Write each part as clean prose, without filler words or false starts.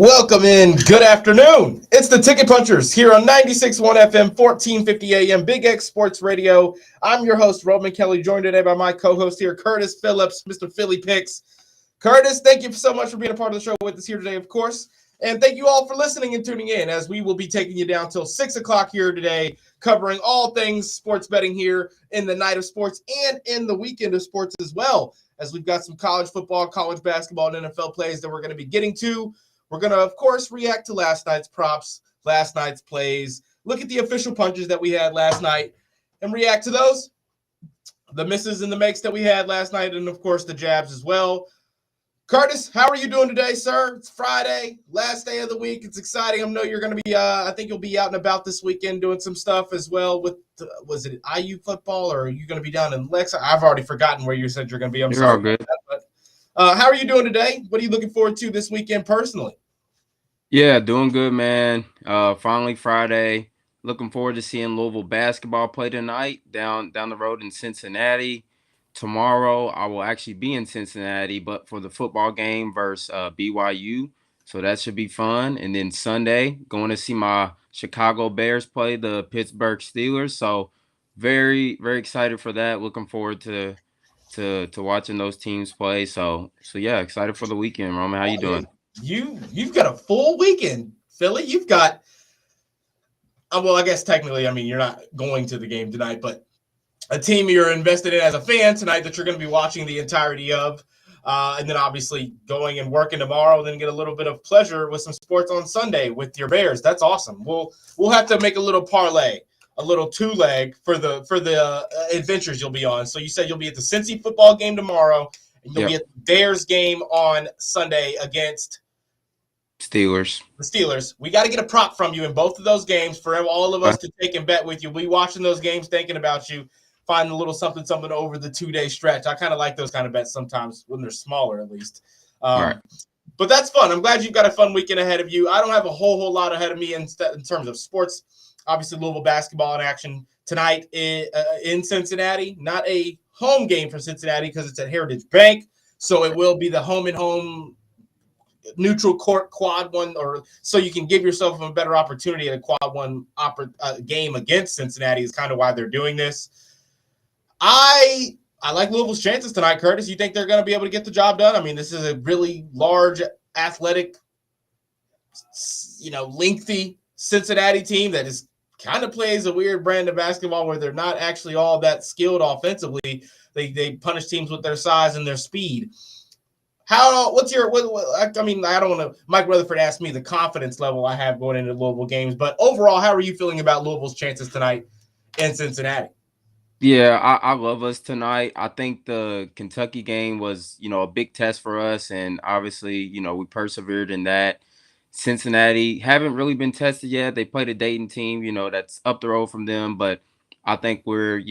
Welcome in. Good afternoon. It's the Ticket Punchers here on 96.1 FM, 1450 AM, Big X Sports Radio. I'm your host, Roman Kelly, joined today by my co-host here, Curtis Phillips, Mr. Philly Picks. Curtis, thank you so much for being a part of the show with us here today, of course. And thank you all for listening and tuning in, as we will be taking you down till 6 o'clock here today, covering all things sports betting here in the night of sports and in the weekend of sports as well, as we've got some college football, college basketball, and NFL plays that we're going to be getting to. We're going to, of course, react to last night's props, last night's plays, look at the official punches that we had last night, and react to those, the misses and the makes that we had last night, and, of course, the jabs as well. Curtis, how are you doing today, sir? It's Friday, last day of the week. It's exciting. I know you're going to be, I think you'll be out and about this weekend doing some stuff as well with, was it IU football, or are you going to be down in Lex? I've already forgotten where you said you're going to be. I'm You're sorry all good. about that, but how are you doing today? What are you looking forward to this weekend personally? Yeah, doing good, man. Finally Friday. Looking forward to seeing Louisville basketball play tonight down the road in Cincinnati. Tomorrow I will actually be in Cincinnati, but for the football game versus BYU. So that should be fun. And then Sunday, going to see my Chicago Bears play the Pittsburgh Steelers. So very, very excited for that. Looking forward to watching those teams play. So yeah, excited for the weekend, Roman. How you doing? You've got a full weekend, Philly. You've got well, I guess technically, I mean, you're not going to the game tonight, but a team you're invested in as a fan tonight that you're going to be watching the entirety of, and then obviously going and working tomorrow, then get a little bit of pleasure with some sports on Sunday with your Bears. That's awesome. We'll have to make a little parlay, a little two-leg for the adventures you'll be on. So you said you'll be at the Cincy football game tomorrow, and you'll be at the Bears game on Sunday against Steelers. The Steelers. We got to get a prop from you in both of those games for all of us to take and bet with you. We watching those games, thinking about you, find a little something over the 2-day stretch. I kind of like those kind of bets sometimes when they're smaller, at least. Right. But that's fun. I'm glad you've got a fun weekend ahead of you. I don't have a whole lot ahead of me in terms of sports. Obviously, Louisville basketball in action tonight in Cincinnati. Not a home game for Cincinnati because it's at Heritage Bank, so it will be the home and home neutral court quad one, or so you can give yourself a better opportunity at a quad one game against Cincinnati is kind of why they're doing this. I like Louisville's chances tonight, Curtis. You think they're going to be able to get the job done? I mean, this is a really large, athletic, lengthy Cincinnati team that is kind of plays a weird brand of basketball where they're not actually all that skilled offensively. They punish teams with their size and their speed. I don't want to. Mike Rutherford asked me the confidence level I have going into Louisville games, but overall, how are you feeling about Louisville's chances tonight in Cincinnati? Yeah, I love us tonight. I think the Kentucky game was, a big test for us, and obviously, we persevered in that. Cincinnati haven't really been tested yet. They played a Dayton team, that's up the road from them, but I think we're,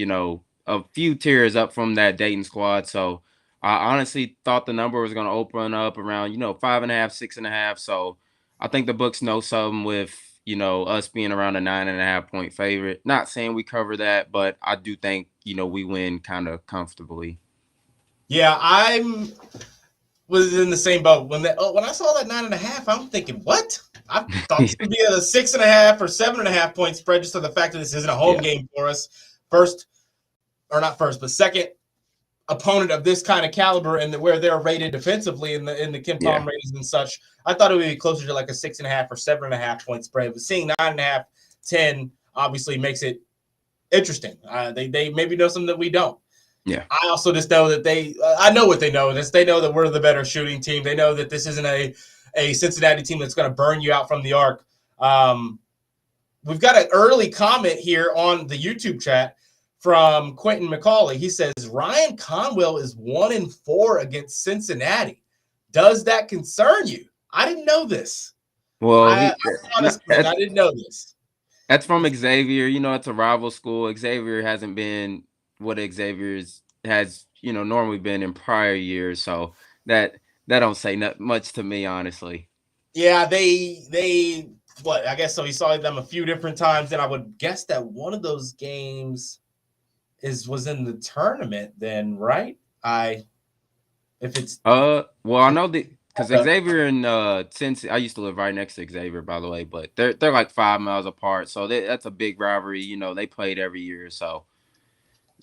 a few tiers up from that Dayton squad. So I honestly thought the number was going to open up around, 5.5, 6.5. So I think the books know something with, us being around a 9.5 point favorite. Not saying we cover that, but I do think, we win kind of comfortably. Yeah, was in the same boat when I saw that 9.5. I'm thinking, what? I thought this would be a 6.5 or 7.5 point spread, just for the fact that this isn't a home game for us. Second opponent of this kind of caliber and where they're rated defensively in the Ken Palm ratings and such. I thought it would be closer to like a 6.5 or 7.5 point spread. But seeing 9.5, 10 obviously makes it interesting. They maybe know something that we don't. Yeah. I also just know that I know what they know. They know that we're the better shooting team. They know that this isn't a Cincinnati team that's going to burn you out from the arc. We've got an early comment here on the YouTube chat from Quentin McCauley. He says, Ryan Conwell is 1-4 against Cincinnati. Does that concern you? I didn't know this. Well, I didn't know this. That's from Xavier. It's a rival school. Xavier hasn't been what Xavier has, normally been in prior years. So that don't say much to me, honestly. Yeah, they I guess so. He saw them a few different times, and I would guess that one of those games was in the tournament then, right? Well, I know because Xavier and since I used to live right next to Xavier, by the way, but they're like 5 miles apart, so that's a big rivalry. They played every year, so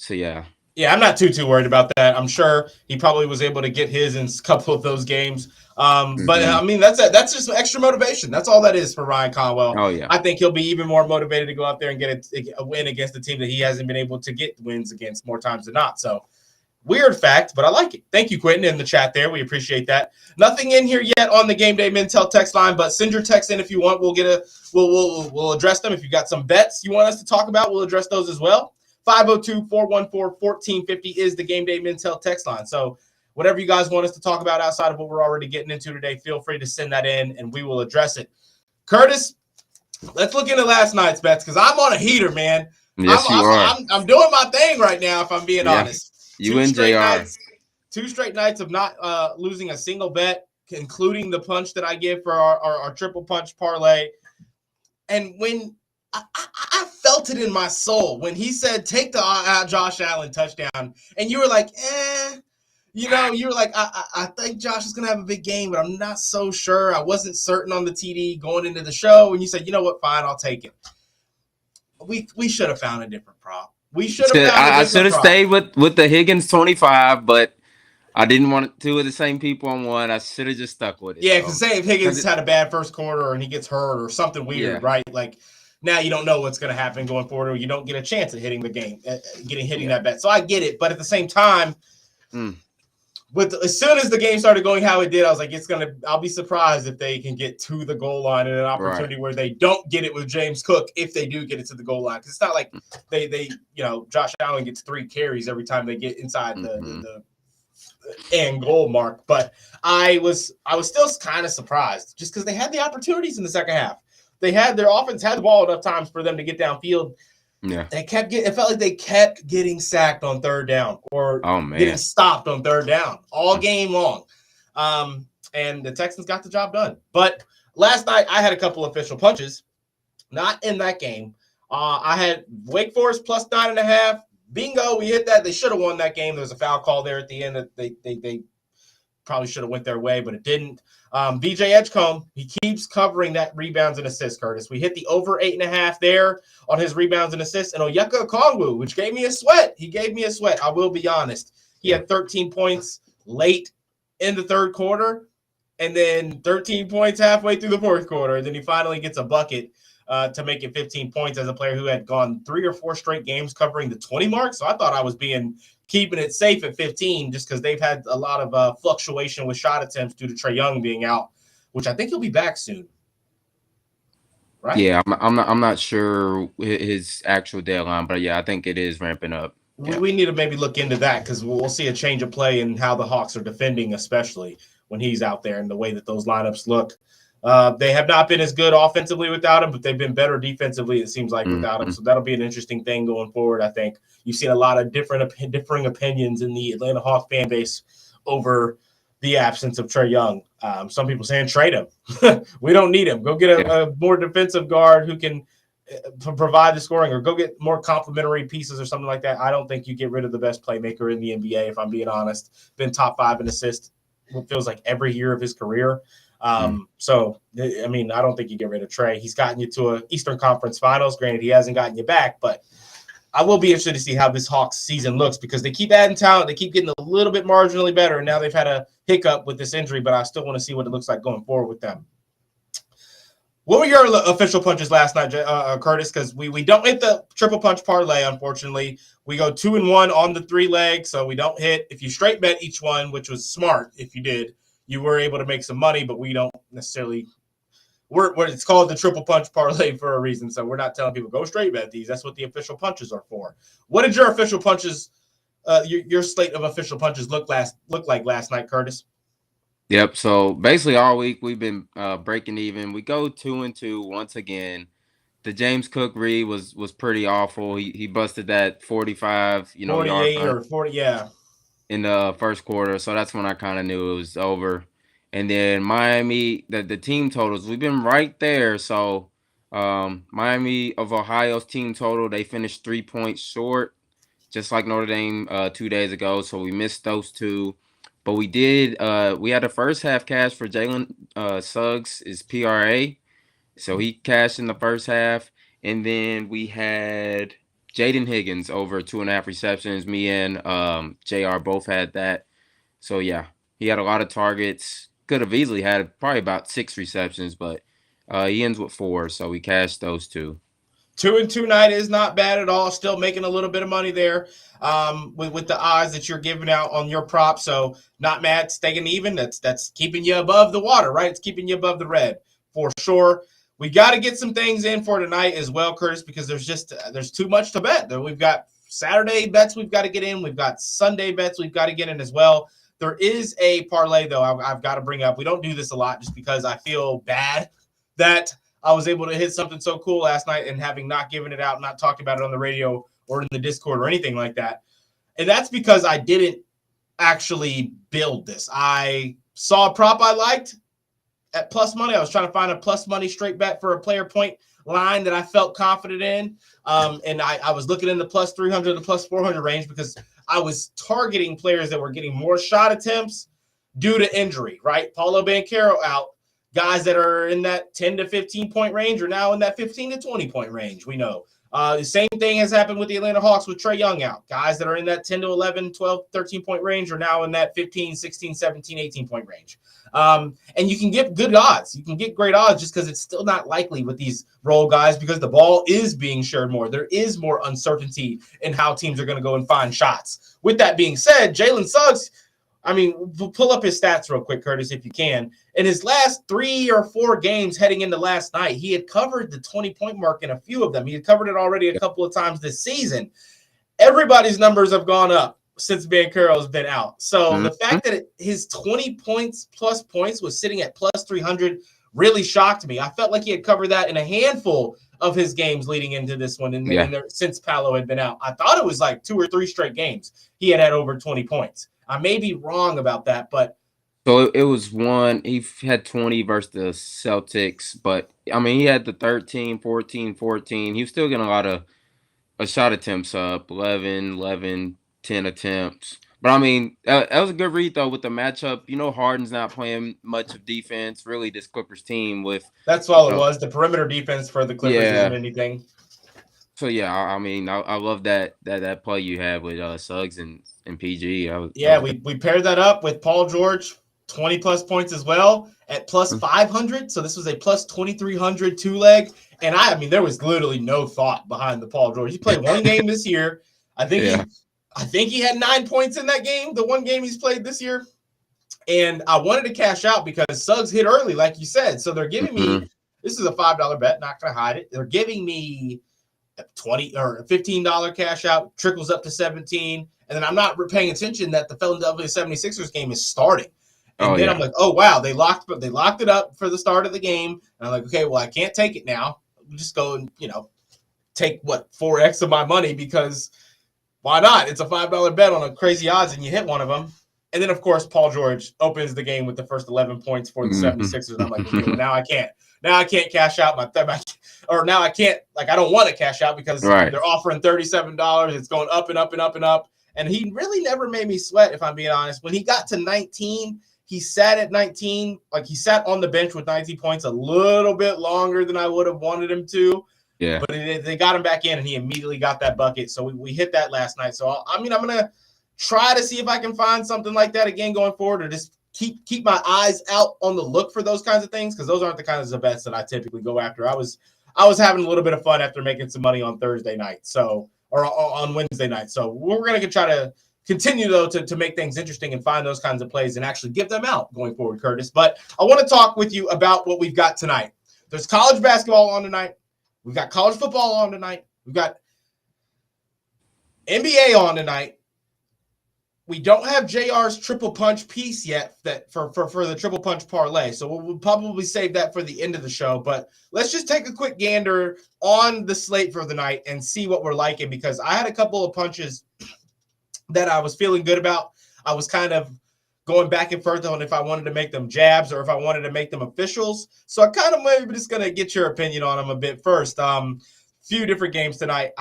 yeah. Yeah, I'm not too worried about that. I'm sure he probably was able to get his in a couple of those games. But I mean, that's just extra motivation. That's all that is for Ryan Conwell. Oh yeah, I think he'll be even more motivated to go out there and get a win against the team that he hasn't been able to get wins against more times than not. So weird fact, but I like it. Thank you, Quentin, in the chat there. We appreciate that. Nothing in here yet on the Game Day Mintel text line, but send your text in if you want. We'll address them. If you got some bets you want us to talk about, we'll address those as well. 502-414-1450 is the Game Day Mintel text line. So whatever you guys want us to talk about outside of what we're already getting into today, feel free to send that in, and we will address it. Curtis, let's look into last night's bets because I'm on a heater, man. Yes, you are. I'm doing my thing right now, if I'm being honest. You and JR. 2 straight nights of not losing a single bet, including the punch that I give for our triple punch parlay. And when I felt it in my soul when he said, take the Josh Allen touchdown. And you were like, you were like, I think Josh is going to have a big game, but I'm not so sure. I wasn't certain on the TD going into the show. And you said, you know what? Fine, I'll take it. We should have found a different prop. We should have I should have stayed with the Higgins 25, but I didn't want two of the same people on one. I should have just stuck with it. Yeah, because say if Higgins had a bad first quarter and he gets hurt or something weird, right? Like, now you don't know what's going to happen going forward, or you don't get a chance at hitting the game, hitting that bet. So I get it, but at the same time, as soon as the game started going how it did, I was like, I'll be surprised if they can get to the goal line in an opportunity where they don't get it with James Cook if they do get it to the goal line. Because it's not like they Josh Allen gets 3 carries every time they get inside the end goal mark. But I was still kind of surprised just because they had the opportunities in the second half. Their offense had the ball enough times for them to get downfield. Yeah, it felt like they kept getting sacked on third down or getting stopped on third down all game long. And the Texans got the job done. But last night I had a couple official punches, not in that game. I had Wake Forest plus 9.5. Bingo, we hit that. They should have won that game. There was a foul call there at the end that they probably should have went their way, but it didn't. VJ Edgecombe, he keeps covering that rebounds and assists, Curtis. We hit the over 8.5 there on his rebounds and assists. And Onyeka Okongwu, which gave me a sweat. He gave me a sweat. I will be honest. He had 13 points late in the third quarter and then 13 points halfway through the fourth quarter. And then he finally gets a bucket to make it 15 points as a player who had gone 3 or 4 straight games covering the 20 mark. So I thought I was keeping it safe at 15 just because they've had a lot of fluctuation with shot attempts due to Trae Young being out, which I think he'll be back soon. Right? Yeah, I'm not sure his actual deadline, but yeah, I think it is ramping up. Yeah. We need to maybe look into that because we'll see a change of play in how the Hawks are defending, especially when he's out there and the way that those lineups look. They have not been as good offensively without him, but they've been better defensively, it seems like, without him. So that'll be an interesting thing going forward, I think. You've seen a lot of differing opinions in the Atlanta Hawks fan base over the absence of Trae Young. Some people saying trade him. We don't need him. Go get a more defensive guard who can provide the scoring, or go get more complementary pieces or something like that. I don't think you get rid of the best playmaker in the NBA, if I'm being honest. Been top 5 in assists, what feels like every year of his career. So, I mean, I don't think you get rid of Trae. He's gotten you to an Eastern Conference Finals. Granted, he hasn't gotten you back, but I will be interested to see how this Hawks season looks because they keep adding talent. They keep getting a little bit marginally better, and now they've had a hiccup with this injury, but I still want to see what it looks like going forward with them. What were your official punches last night, Curtis? Because we don't hit the triple punch parlay, unfortunately. We go 2-1 on the 3 legs, so we don't hit. If you straight bet each one, which was smart if you did, you were able to make some money, but we don't necessarily it's called the triple punch parlay for a reason. So we're not telling people go straight bet these. That's what the official punches are for. What did your official punches, your slate of official punches look like last night, Curtis? Yep. So basically all week we've been breaking even. We go 2-2 once again. The James Cook read was pretty awful. He busted that 45, 48 or 40, yeah, in the first quarter. So that's when I kind of knew it was over. And then Miami, the team totals, we've been right there. So Miami of Ohio's team total, they finished 3 points short, just like Notre Dame 2 days ago. So we missed those 2. But we had the first half cash for Jalen Suggs is PRA. So he cashed in the first half. And then we had Jaden Higgins over 2.5 receptions. Me and JR both had that. So yeah, he had a lot of targets. Could have easily had probably about 6 receptions, but he ends with 4. So we cashed those 2. 2-2 night is not bad at all. Still making a little bit of money there with the odds that you're giving out on your prop. So not mad, staying even. That's keeping you above the water, right? It's keeping you above the red for sure. We got to get some things in for tonight as well, Curtis, because there's too much to bet. We've got Saturday bets we've got to get in. We've got Sunday bets we've got to get in as well. There is a parlay, though, I've got to bring up. We don't do this a lot just because I feel bad that I was able to hit something so cool last night and having not given it out, not talked about it on the radio or in the Discord or anything like that. And that's because I didn't actually build this. I saw a prop I liked at plus money. I was trying to find a plus money straight bet for a player point line that I felt confident in. And I was looking in the plus 300 to plus 400 range because I was targeting players that were getting more shot attempts due to injury, right? Paulo Banchero out. Guys that are in that 10 to 15 point range are now in that 15 to 20 point range. We know the same thing has happened with the Atlanta Hawks with Trae Young out. Guys that are in that 10 to 11, 12, 13 point range are now in that 15, 16, 17, 18 point range. And you can get good odds. You can get great odds just because it's still not likely with these role guys because the ball is being shared more. There is more uncertainty in how teams are going to go and find shots. With that being said, Jalen Suggs, I mean, pull up his stats real quick, Curtis, if you can. In his last 3 or 4 games heading into last night, he had covered the 20-point mark in a few of them. He had covered it already a couple of times this season. Everybody's numbers have gone up since Banchero has been out. So the fact that his 20 points plus points was sitting at plus 300 really shocked me. I felt like he had covered that in a handful of his games leading into this one since Paolo had been out. I thought it was like 2 or 3 straight games he had over 20 points. I may be wrong about that, but so it was one. He had 20 versus the Celtics, but I mean he had the 13, 14, 14. He was still getting a lot of shot attempts up, 11, 10 attempts. But I mean that was a good read though with the matchup. You know, Harden's not playing much of defense. Really, this Clippers team with that's all it was. The perimeter defense for the Clippers isn't anything. So yeah, I mean, I love that play you had with Suggs and PG. We paired that up with Paul George, 20 plus points as well at plus 500. So this was a plus 2,300 2-leg. And I mean, there was literally no thought behind the Paul George. He played one game this year. I think he had 9 points in that game, the one game he's played this year. And I wanted to cash out because Suggs hit early, like you said. So they're giving me, this is a $5 bet, not going to hide it. They're giving me $20 or $15 cash out, trickles up to 17. And then I'm not paying attention that the Philadelphia 76ers game is starting. And I'm like, oh, wow, they locked it up for the start of the game. And I'm like, okay, well, I can't take it now. I'll just go and, take 4x of my money because why not? It's a $5 bet on a crazy odds and you hit one of them. And then, of course, Paul George opens the game with the first 11 points for the 76ers. And I'm like, okay, well, now I can't. Now I can't cash out or now I can't, I don't want to cash out because they're offering $37. It's going up and up and up and up. And he really never made me sweat, if I'm being honest. When he got to 19, he sat at 19, he sat on the bench with 19 points a little bit longer than I would have wanted him to. Yeah. But they got him back in, and he immediately got that bucket. So we hit that last night. So, I'm going to try to see if I can find something like that again going forward or just keep my eyes out on the look for those kinds of things because those aren't the kinds of bets that I typically go after. I was having a little bit of fun after making some money on Thursday night, or on Wednesday night. So we're going to try to continue, though, to make things interesting and find those kinds of plays and actually give them out going forward, Curtis. But I want to talk with you about what we've got tonight. There's college basketball on tonight. We've got college football on tonight. We've got NBA on tonight. We don't have JR's triple punch piece yet for the triple punch parlay. So we'll probably save that for the end of the show. But let's just take a quick gander on the slate for the night and see what we're liking because I had a couple of punches that I was feeling good about. I was kind of going back and forth on if I wanted to make them jabs or if I wanted to make them officials. So I kind of maybe just going to get your opinion on them a bit first. Few different games tonight.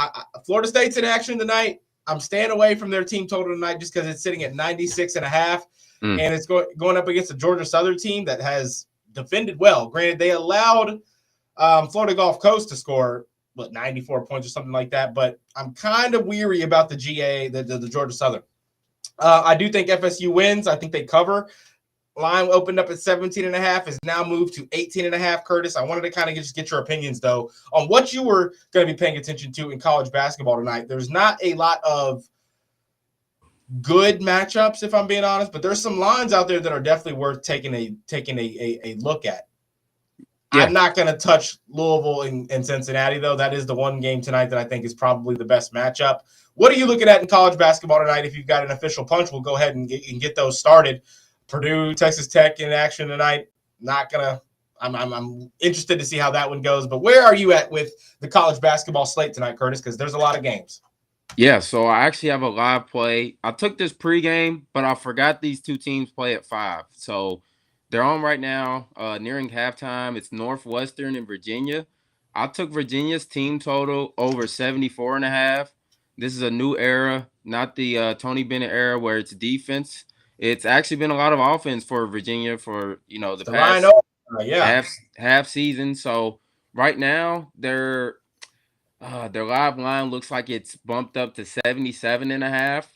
Florida State's in action tonight. I'm staying away from their team total tonight just because it's sitting at 96.5, and it's going up against a Georgia Southern team that has defended well. Granted, they allowed Florida Gulf Coast to score 94 points or something like that, but I'm kind of weary about the Georgia Southern. I do think FSU wins. I think they cover. Line opened up at 17.5, is now moved to 18.5. Curtis, I wanted to kind of just get your opinions, though, on what you were going to be paying attention to in college basketball tonight. There's not a lot of good matchups, if I'm being honest, but there's some lines out there that are definitely worth taking a look at. Yeah. I'm not going to touch Louisville and Cincinnati, though. That is the one game tonight that I think is probably the best matchup. What are you looking at in college basketball tonight? If you've got an official punch, we'll go ahead and get those started. Purdue, Texas Tech in action tonight. I'm interested to see how that one goes. But where are you at with the college basketball slate tonight, Curtis? Because there's a lot of games. Yeah, so I actually have a live play. I took this pregame, but I forgot these two teams play at 5. So they're on right now, nearing halftime. It's Northwestern and Virginia. I took Virginia's team total over 74.5. This is a new era, not the Tony Bennett era where it's defense. It's actually been a lot of offense for Virginia for, the past half season. So right now their live line looks like it's bumped up to 77.5.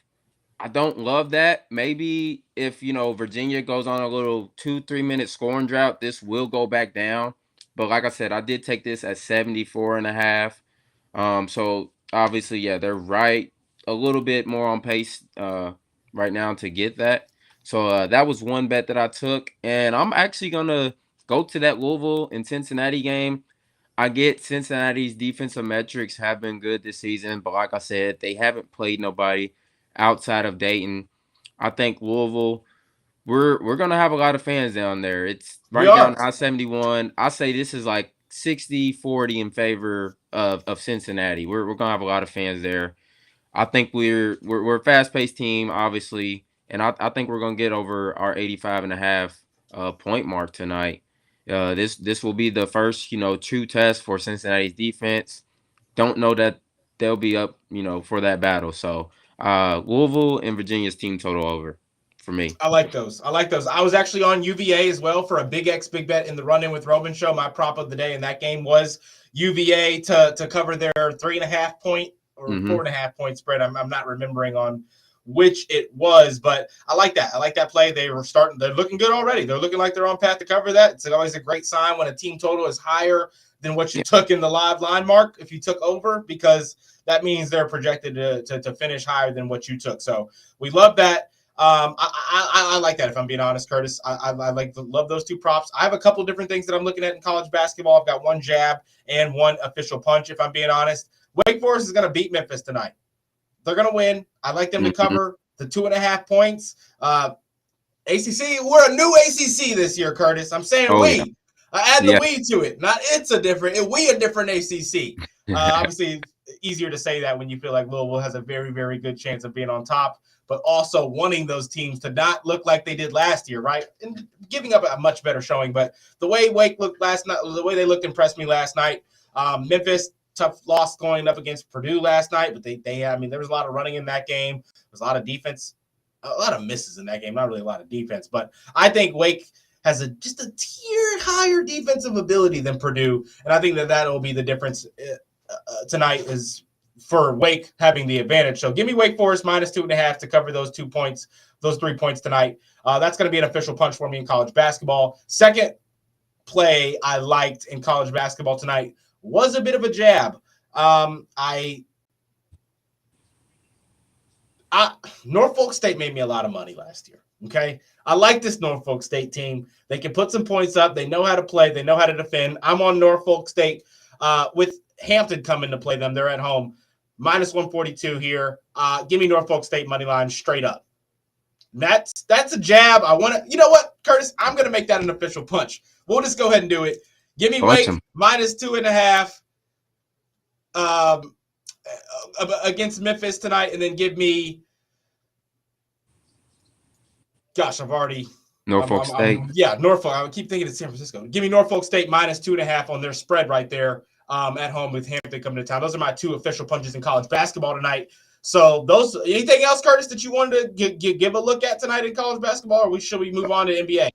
I don't love that. Maybe if, Virginia goes on a little 2-3 minute scoring drought, this will go back down. But like I said, I did take this at 74.5. So obviously, yeah, they're right a little bit more on pace right now to get that. So that was one bet that I took. And I'm actually going to go to that Louisville and Cincinnati game. I get Cincinnati's defensive metrics have been good this season, but like I said, they haven't played nobody outside of Dayton. I think Louisville, we're gonna have a lot of fans down there. It's right down I-71. I say this is like 60-40 in favor of Cincinnati. We're gonna have a lot of fans there. I think we're a fast-paced team, obviously, and I think we're gonna get over our 85.5 point mark tonight. This will be the first, true test for Cincinnati's defense. Don't know that they'll be up, for that battle. So Louisville and Virginia's team total over for me. I like those. I was actually on UVA as well for a Big X Big Bet in the Run In with Robin show. My prop of the day in that game was UVA to cover their 3.5 point or 4.5 point spread. I'm not remembering on which it was, but I like that. I like that play. They're looking good already. They're looking like they're on path to cover that. It's always a great sign when a team total is higher than what you took in the live line mark if you took over, because that means they're projected to finish higher than what you took. So we love that. I like that, if I'm being honest, Curtis. I love those two props. I have a couple different things that I'm looking at in college basketball. I've got one jab and one official punch, if I'm being honest. Wake Forest is going to beat Memphis tonight. They're going to win. I like them to cover the 2.5 points. ACC, we're a new ACC this year, Curtis. I'm saying we. Yeah. Add the we to it. Not it's a different ACC. Obviously, easier to say that when you feel like Louisville has a very, very good chance of being on top, but also wanting those teams to not look like they did last year, right? And giving up a much better showing. But the way Wake looked last night, the way they looked impressed me last night. Memphis, tough loss going up against Purdue last night, but there was a lot of running in that game. There was a lot of defense, a lot of misses in that game, not really a lot of defense, but I think Wake has just a tier higher defensive ability than Purdue, and I think that will be the difference tonight is for Wake having the advantage. So give me Wake Forest -2.5 to cover those 2 points, those 3 points tonight. That's going to be an official punch for me in college basketball. Second play I liked in college basketball tonight was a bit of a jab. Norfolk State made me a lot of money last year. Okay. I like this Norfolk State team. They can put some points up. They know how to play. They know how to defend. I'm on Norfolk State with Hampton coming to play them. They're at home. -142 here. Give me Norfolk State money line straight up. That's a jab. You know what, Curtis? I'm going to make that an official punch. We'll just go ahead and do it. Give me Wake -2.5 against Memphis tonight, and then give me. Gosh, I've already Norfolk State. Norfolk. I keep thinking it's San Francisco. Give me Norfolk State -2.5 on their spread right there at home with Hampton coming to town. Those are my two official punches in college basketball tonight. So those, anything else, Curtis, that you wanted to give a look at tonight in college basketball, or should we move on to NBA?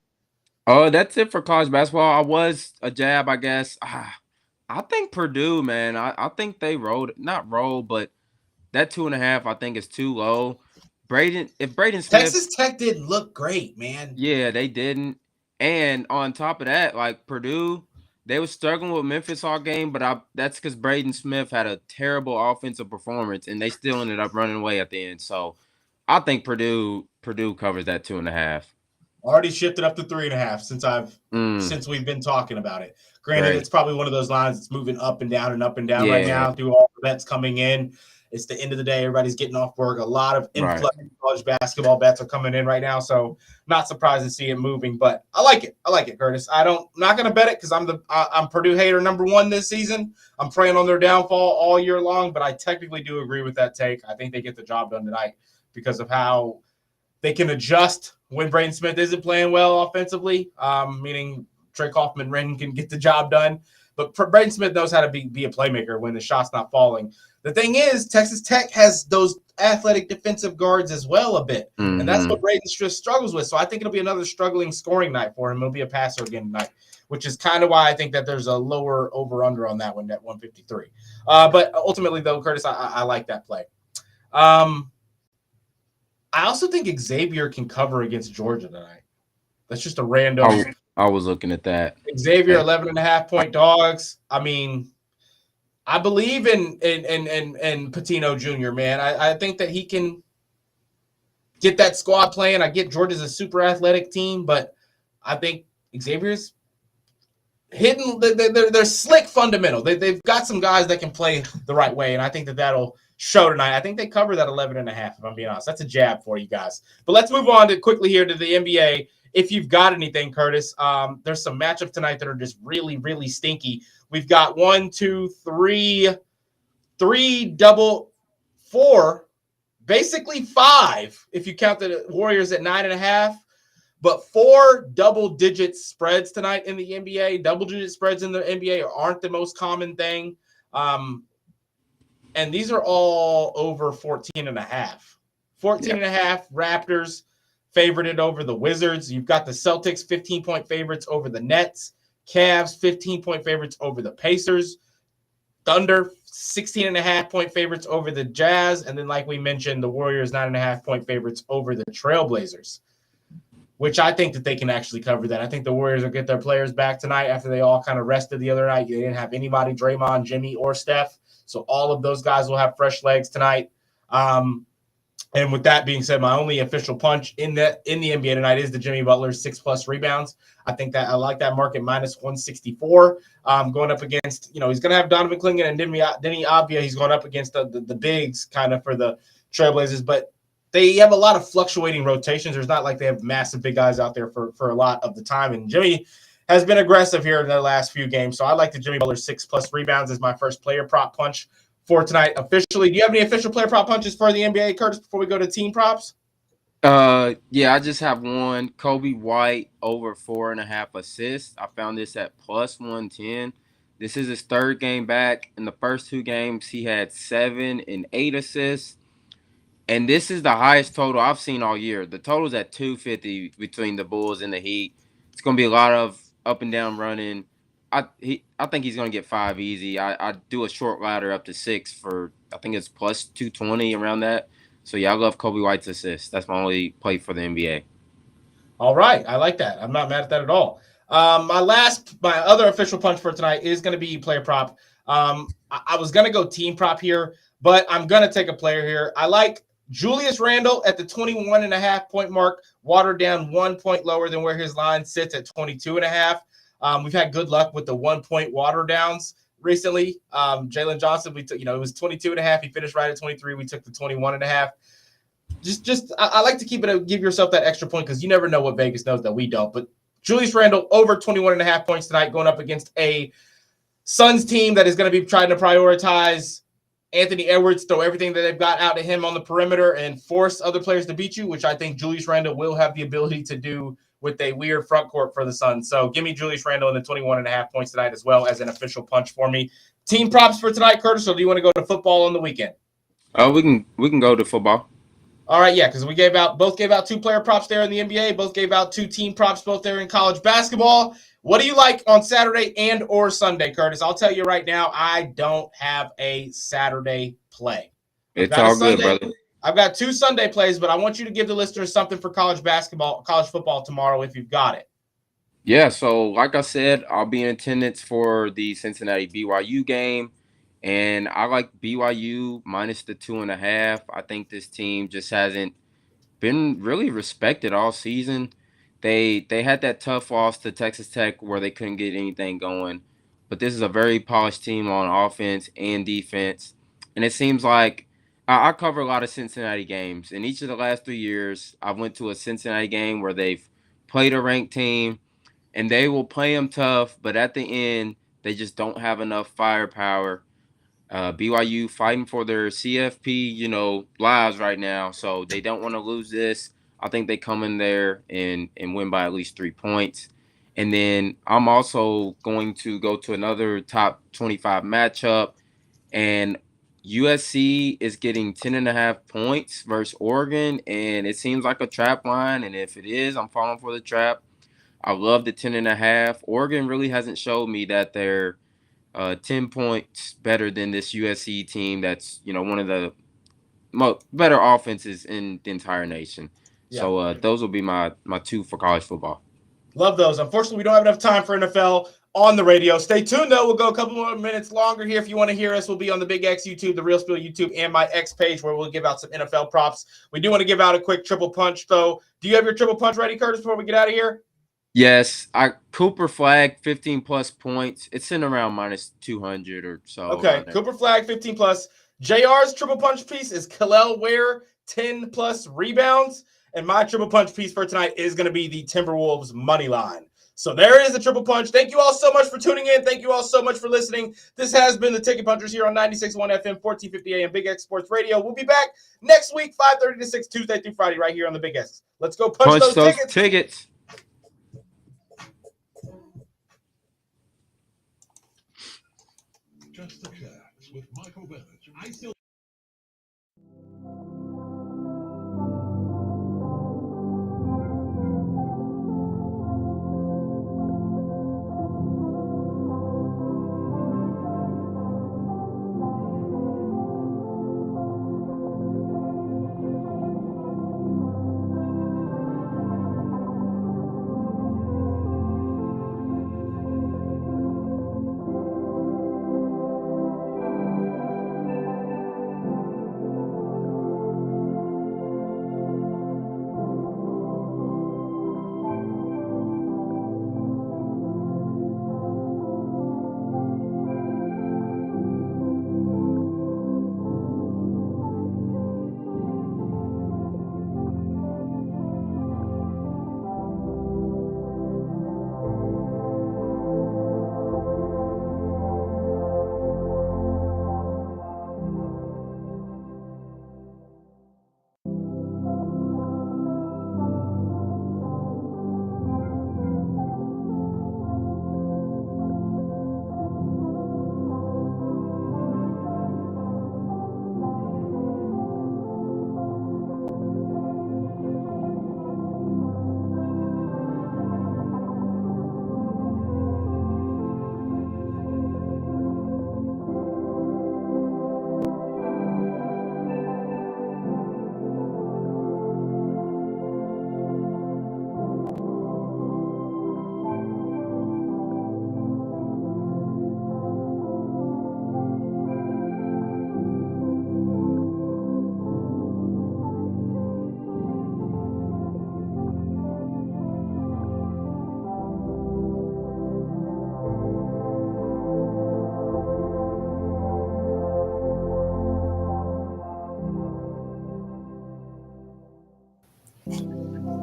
Oh, that's it for college basketball. I was a jab, I guess. I think Purdue, man. I think they not rolled, but that 2.5 I think is too low. Braden Smith, Texas Tech didn't look great, man. yeah, they didn't. And on top of that, like Purdue, they were struggling with Memphis all game, but that's because Braden Smith had a terrible offensive performance, and they still ended up running away at the end. So I think Purdue covers that 2.5. Already shifted up to 3.5 since we've been talking about it. Granted, Right. It's probably one of those lines that's moving up and down Yeah. right now through all the bets coming in. It's the end of the day. Everybody's getting off work. A lot of influx college basketball bets are coming in right now. So not surprised to see it moving, but I like it. I like it, Curtis. I'm not going to bet it because I'm Purdue hater number one this season. I'm praying on their downfall all year long, but I technically do agree with that take. I think they get the job done tonight because of how they can adjust when Braden Smith isn't playing well offensively, meaning Trey Kaufman-Renn can get the job done. But Braden Smith knows how to be a playmaker when the shot's not falling. The thing is, Texas Tech has those athletic defensive guards as well a bit. And that's what Braden just struggles with. So I think it'll be another struggling scoring night for him. It'll be a passer again tonight, which is kind of why I think that there's a lower over-under on that one at 153. But ultimately, though, Curtis, I like that play. I also think Xavier can cover against Georgia tonight. That's just a random. I was looking at that. Xavier 11.5-point dogs. I mean, I believe in Patino Jr., man. I think that he can get that squad playing. I get Georgia's a super athletic team, but I think Xavier's hidden. They're slick fundamental. They've got some guys that can play the right way, and I think that'll show tonight. I think they cover that 11.5, if I'm being honest. That's a jab for you guys. But let's move on to quickly here to the NBA. If you've got anything, Curtis, there's some matchups tonight that are just really, really stinky. We've got 4, basically 5, if you count the Warriors at 9.5. But 4 double-digit spreads tonight in the NBA. Double-digit spreads in the NBA aren't the most common thing. And these are all over 14.5. 14.5 Raptors favorited over the Wizards. You've got the Celtics 15-point favorites over the Nets. Cavs 15-point favorites over the Pacers. Thunder 16.5-point favorites over the Jazz. And then, like we mentioned, the Warriors 9.5-point favorites over the Trailblazers, which I think that they can actually cover that. I think the Warriors will get their players back tonight after they all kind of rested the other night. They didn't have anybody, Draymond, Jimmy, or Steph. So all of those guys will have fresh legs tonight. And with that being said, my only official punch in the NBA tonight is the Jimmy Butler 6+ rebounds. I think that I like that market -164. Going up against, he's going to have Donovan Clingan and Denny Avdia. He's going up against the bigs kind of for the Trailblazers, but they have a lot of fluctuating rotations. There's not like they have massive big guys out there for a lot of the time. And Jimmy has been aggressive here in the last few games. So I like the Jimmy Butler 6+ rebounds as my first player prop punch for tonight officially. Do you have any official player prop punches for the NBA, Curtis, before we go to team props? Yeah, I just have one. Kobe White over 4.5 assists. I found this at +110. This is his third game back. In the first 2 games, he had 7 and 8 assists. And this is the highest total I've seen all year. The total's at 250 between the Bulls and the Heat. It's going to be a lot of up and down running. I think he's going to get 5 easy. I do a short ladder up to 6 for, I think it's +220 around that. So, yeah, I love Kobe White's assist. That's my only play for the NBA. All right. I like that. I'm not mad at that at all. My other official punch for tonight is going to be player prop. I was going to go team prop here, but I'm going to take a player here. I like Julius Randle at the 21.5-point mark, watered down 1 point lower than where his line sits at 22.5. We've had good luck with the 1 point water downs recently. Jalen Johnson, we took, it was 22.5. He finished right at 23. We took the 21.5. I like to give yourself that extra point because you never know what Vegas knows that we don't. But Julius Randle over 21.5 points tonight, going up against a Suns team that is going to be trying to prioritize Anthony Edwards, throw everything that they've got out to him on the perimeter and force other players to beat you, which I think Julius Randle will have the ability to do with a weird front court for the Suns. So give me Julius Randle in the 21.5 points tonight as well as an official punch for me. Team props for tonight, Curtis, or do you want to go to football on the weekend? We can go to football. All right, yeah, because we both gave out 2 player props there in the NBA, both gave out 2 team props both there in college basketball. What do you like on Saturday and or Sunday, Curtis? I'll tell you right now, I don't have a Saturday play. I've It's got a all good, Sunday. brother. I've got 2 Sunday plays, but I want you to give the listeners something for college basketball, college football tomorrow if you've got it. Yeah, so like I said, I'll be in attendance for the Cincinnati BYU game, and I like BYU minus the 2.5. I think this team just hasn't been really respected all season. They had that tough loss to Texas Tech where they couldn't get anything going, but this is a very polished team on offense and defense, and it seems like I cover a lot of Cincinnati games. In each of the last 3 years, I went to a Cincinnati game where they've played a ranked team and they will play them tough, but at the end, they just don't have enough firepower. BYU fighting for their CFP, lives right now, so they don't want to lose this. I think they come in there and win by at least 3 points. And then I'm also going to go to another top 25 matchup, and USC is getting 10.5 points versus Oregon, and it seems like a trap line. And if it is, I'm falling for the trap. I love the 10.5. Oregon really hasn't showed me that they're 10 points better than this USC team. That's one of the better offenses in the entire nation. Yeah. So those will be my 2 for college football. Love those. Unfortunately, we don't have enough time for NFL on the radio. Stay tuned, though. We'll go a couple more minutes longer here. If you want to hear us, we'll be on the Big X YouTube, the Real Spiel YouTube, and my X page where we'll give out some NFL props. We do want to give out a quick triple punch, though. Do you have your triple punch ready, Curtis, before we get out of here? Yes, Cooper Flag 15 plus points. It's in around minus 200 or so. Okay, Cooper Flag 15 plus. JR's triple punch piece is Kalel Ware 10 plus rebounds. And my triple punch piece for tonight is going to be the Timberwolves money line. So there is the triple punch. Thank you all so much for tuning in. Thank you all so much for listening. This has been the Ticket Punchers here on 96.1 FM, 1450 AM, Big X Sports Radio. We'll be back next week, 5:30 to 6, Tuesday through Friday, right here on the Big X. Let's go punch those tickets. Just the Jacks with Michael Bennett. I still.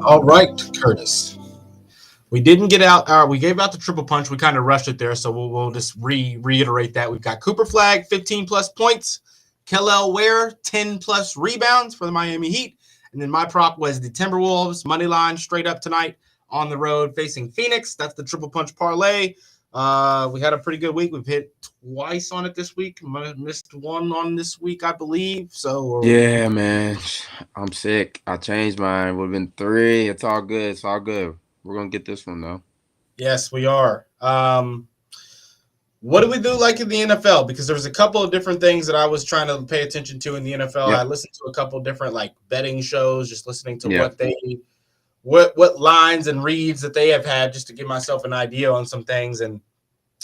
All right, Curtis. We didn't get out. We gave out the triple punch. We kind of rushed it there, so we'll just reiterate that. We've got Cooper Flag, 15 plus points. Kel'el Ware, 10 plus rebounds for the Miami Heat. And then my prop was the Timberwolves money line straight up tonight on the road facing Phoenix. That's the triple punch parlay. We had a pretty good week. We've hit twice on it this week. Missed one on this week, I believe. So Yeah, man. I'm sick. I changed mine. Would have been 3. It's all good. It's all good. We're gonna get this one though. yes, we are. What do we do like in the NFL? Because there was a couple of different things that I was trying to pay attention to in the NFL. Yep. I listened to a couple different like betting shows, just listening to Yeah. what lines and reads that they have had, just to give myself an idea on some things. And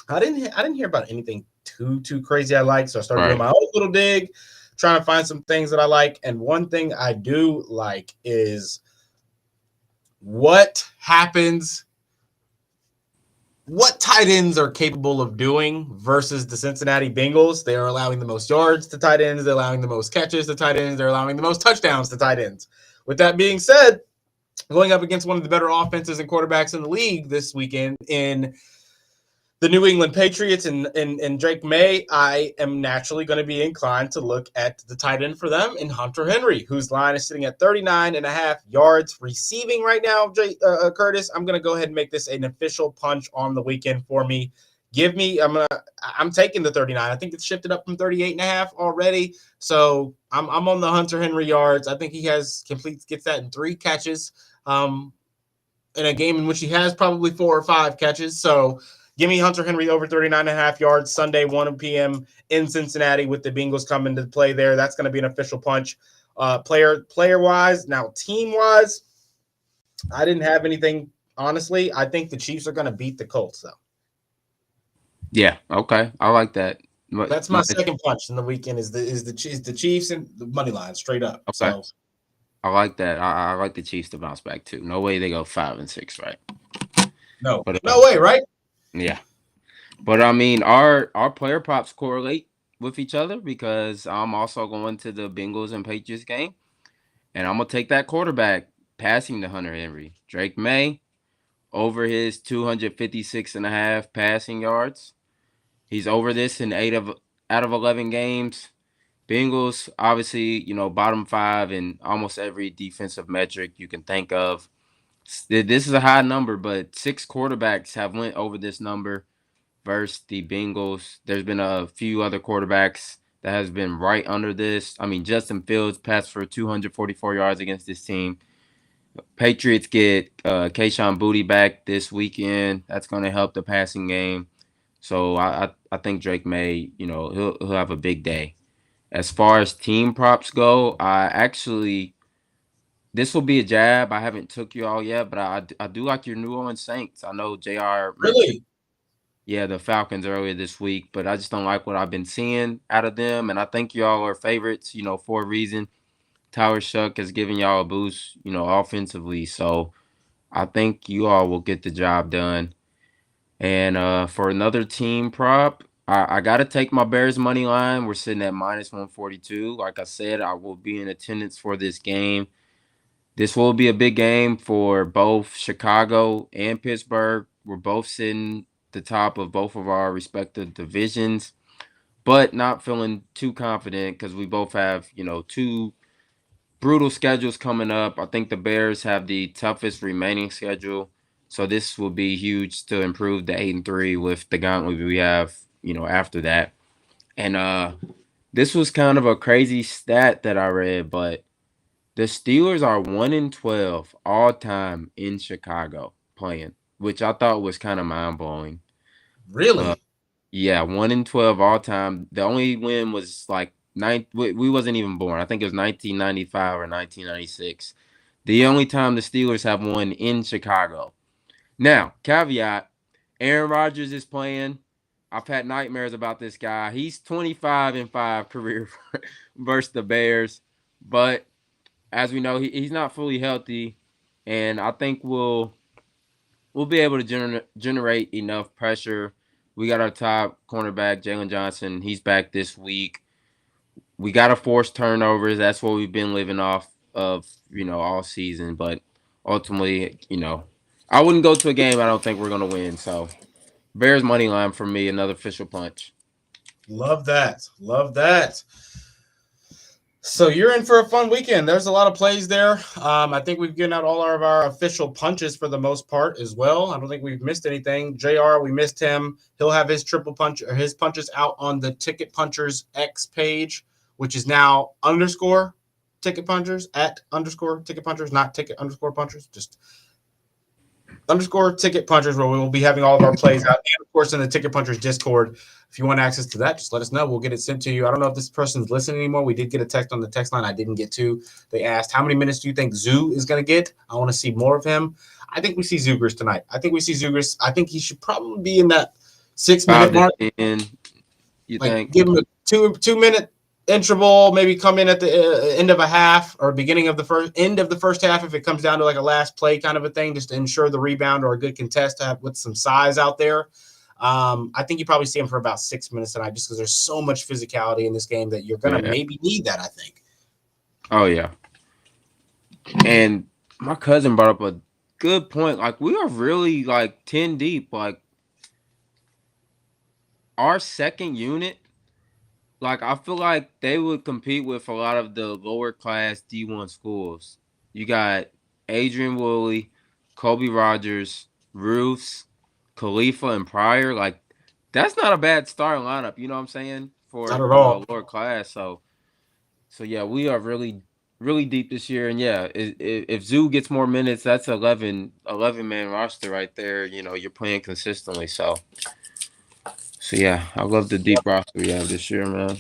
I didn't hear about anything too crazy I like. So I started doing my own little dig, trying to find some things that I like. And one thing I do like is what tight ends are capable of doing versus the Cincinnati Bengals. They are allowing the most yards to tight ends. They're allowing the most catches to tight ends. They're allowing the most touchdowns to tight ends. With that being said, going up against one of the better offenses and quarterbacks in the league this weekend in the New England Patriots and Drake May, I am naturally going to be inclined to look at the tight end for them in Hunter Henry, whose line is sitting at 39.5 yards receiving right now. Curtis, I'm going to go ahead and make this an official punch on the weekend for me. I'm taking the 39. I think it's shifted up from 38.5 already. So I'm on the Hunter Henry yards. I think he gets that in 3 catches in a game in which he has probably 4 or 5 catches. So give me Hunter Henry over 39.5 yards Sunday, 1 p.m. in Cincinnati with the Bengals coming to play there. That's going to be an official punch. Player-wise, now team-wise, I didn't have anything, honestly. I think the Chiefs are going to beat the Colts, though. Yeah, okay. I like that. That's my second punch in the weekend is the Chiefs and the money line straight up. Okay. So I like that. I like the Chiefs to bounce back too. No way they go 5-6, right? No way, right? Yeah. But I mean, our player props correlate with each other because I'm also going to the Bengals and Patriots game. And I'm going to take that quarterback passing to Hunter Henry. Drake May over his 256.5 passing yards. He's over this in out of 11 games. Bengals, obviously, bottom 5 in almost every defensive metric you can think of. This is a high number, but 6 quarterbacks have went over this number versus the Bengals. There's been a few other quarterbacks that has been right under this. I mean, Justin Fields passed for 244 yards against this team. Patriots get Kayshon Boutte back this weekend. That's going to help the passing game. So I think Drake May, he'll have a big day. As far as team props go, this will be a jab. I haven't took you all yet, but I do like your New Orleans Saints. I know JR really. Yeah, the Falcons earlier this week, but I just don't like what I've been seeing out of them. And I think y'all are favorites, for a reason. Tyler Shuck has given y'all a boost, offensively. So I think you all will get the job done. And for another team prop, I got to take my Bears money line. We're sitting at -142. Like I said, I will be in attendance for this game. This will be a big game for both Chicago and Pittsburgh. We're both sitting the top of both of our respective divisions, but not feeling too confident because we both have, 2 brutal schedules coming up. I think the Bears have the toughest remaining schedule. So this will be huge to improve the 8-3 with the gauntlet we have, after that. And this was kind of a crazy stat that I read, but the Steelers are 1-12 all time in Chicago playing, which I thought was kind of mind blowing. Really? Yeah, 1-12 all time. The only win was like we wasn't even born. I think it was 1995 or 1996. The only time the Steelers have won in Chicago. Now, caveat: Aaron Rodgers is playing. I've had nightmares about this guy. He's 25-5 career versus the Bears, but as we know, he's not fully healthy, and I think we'll be able to generate enough pressure. We got our top cornerback, Jalen Johnson. He's back this week. We got to force turnovers. That's what we've been living off of, all season. But ultimately, I wouldn't go to a game I don't think we're going to win. So Bears money line for me, another official punch. Love that. So you're in for a fun weekend. There's a lot of plays there. I think we've given out all of our official punches for the most part as well. I don't think we've missed anything. JR, we missed him. He'll have his triple punch or his punches out on the Ticket Punchers X page, which is now _ Ticket Punchers at _ Ticket Punchers, not Ticket _ Punchers, just _ Ticket Punchers, where we will be having all of our plays out. And of course, in the Ticket Punchers Discord. If you want access to that, just let us know. We'll get it sent to you. I don't know if this person's listening anymore. We did get a text on the text line I didn't get to. They asked, how many minutes do you think Zoo is going to get? I want to see more of him. I think we see Zoogers tonight. I think he should probably be in that 6-minute mark. You think? Give him a two-minute interval, maybe come in at the end of a half or beginning of the end of the first half if it comes down to like a last play kind of a thing, just to ensure the rebound or a good contest to have with some size out there. I think you probably see him for about 6 minutes tonight just because there's so much physicality in this game that you're going to maybe need that, I think. Oh, yeah. And my cousin brought up a good point. Like, we are really, 10 deep. Like, our second unit, I feel like they would compete with a lot of the lower class D1 schools. You got Adrian Woolley, Kobe Rogers, Roofs, Khalifa, and Pryor. That's not a bad starting lineup. You know what I'm saying? For lower class. So yeah, we are really, really deep this year. And yeah, if Zoo gets more minutes, that's 11 man roster right there. You know, you're playing consistently. So yeah, I love the deep roster we have this year, man.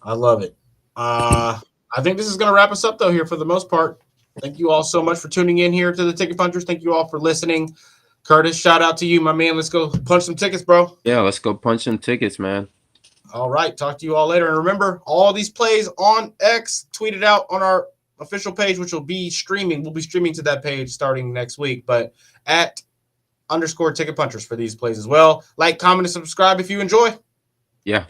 I love it. I think this is going to wrap us up though here for the most part. Thank you all so much for tuning in here to the Ticket Punchers. Thank you all for listening. Curtis, shout out to you, my man. Let's go punch some tickets, bro. Yeah, let's go punch some tickets, man. All right. Talk to you all later. And remember, all these plays on X, tweeted out on our official page, which will be streaming. We'll be streaming to that page starting next week, but at _ Ticket Punchers for these plays as well. Like, comment, and subscribe if you enjoy. Yeah.